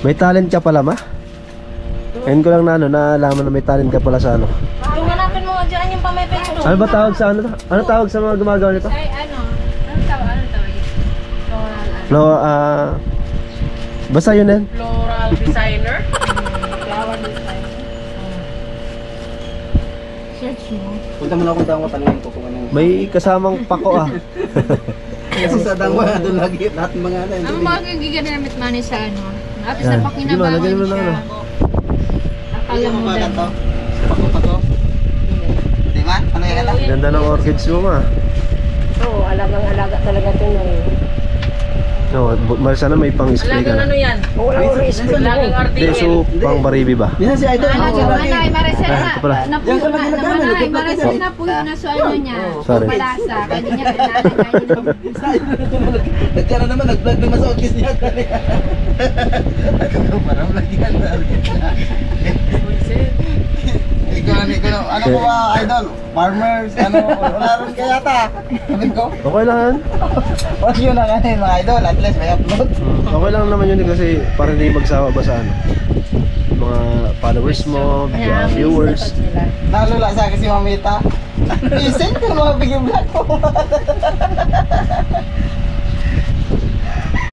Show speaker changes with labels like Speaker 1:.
Speaker 1: May talent ka pala, ma? Ngayon ko lang na naalaman na may talent ka pala sa ano.
Speaker 2: Tumanapin mo nga dyan yung pamaypay ko.
Speaker 1: Ano ba tawag sa ano? Ano tawag sa mga gumagawa nito?
Speaker 2: Ay, ano? Anong tawag?
Speaker 1: Floral, basta yun yan.
Speaker 2: Floral designer? Flower designer. Search mo.
Speaker 3: Punta mo na kung tawag tanongin ko kung anong...
Speaker 1: May kasamang pako ah.
Speaker 3: Kasi sa dangwa doon lagi lahat ng mga ano.
Speaker 2: Ang mga gigamit money sa ano? At
Speaker 1: Yan.
Speaker 2: sa
Speaker 1: Di ba,
Speaker 2: pakinabangan
Speaker 1: lagyan mo na
Speaker 2: siya.
Speaker 1: ano.
Speaker 2: Akala mo
Speaker 3: Bakit
Speaker 2: dyan.
Speaker 3: to? Pako pa to? Di ba? Ano yan ala?
Speaker 1: Ganda ng orchids mo, ma.
Speaker 2: Oo, alagang-alaga talaga ito na yun.
Speaker 1: No, sana may pang-spray ka na.
Speaker 2: yan? Wala ko rin Alagang
Speaker 1: Hindi,
Speaker 2: article.
Speaker 1: so pang baribi ba?
Speaker 3: Yan si Idol.
Speaker 2: Manay, Maricel
Speaker 1: Ah, ito pala.
Speaker 2: na puyo na. Manay, Maricel na puyo na sa ano niya.
Speaker 1: Sorry.
Speaker 2: Palasa. Kaya niya kailangan.
Speaker 3: Nagkara naman, nag-vlog naman sa office niya. Parang lagi yan. Ikaw, ano po ba, Idol? Farmers, ano, wala rin kaya ta. Sabi ko,
Speaker 1: Okay lang yan.
Speaker 3: wag yun na nga mga Idol, at least may upload.
Speaker 1: Okay lang naman yun kasi para hindi magsawa ba sa ano. Mga followers mo, viewers.
Speaker 3: Nalula sa akin si Mamita. Isend ko mga bigyan vlog ko.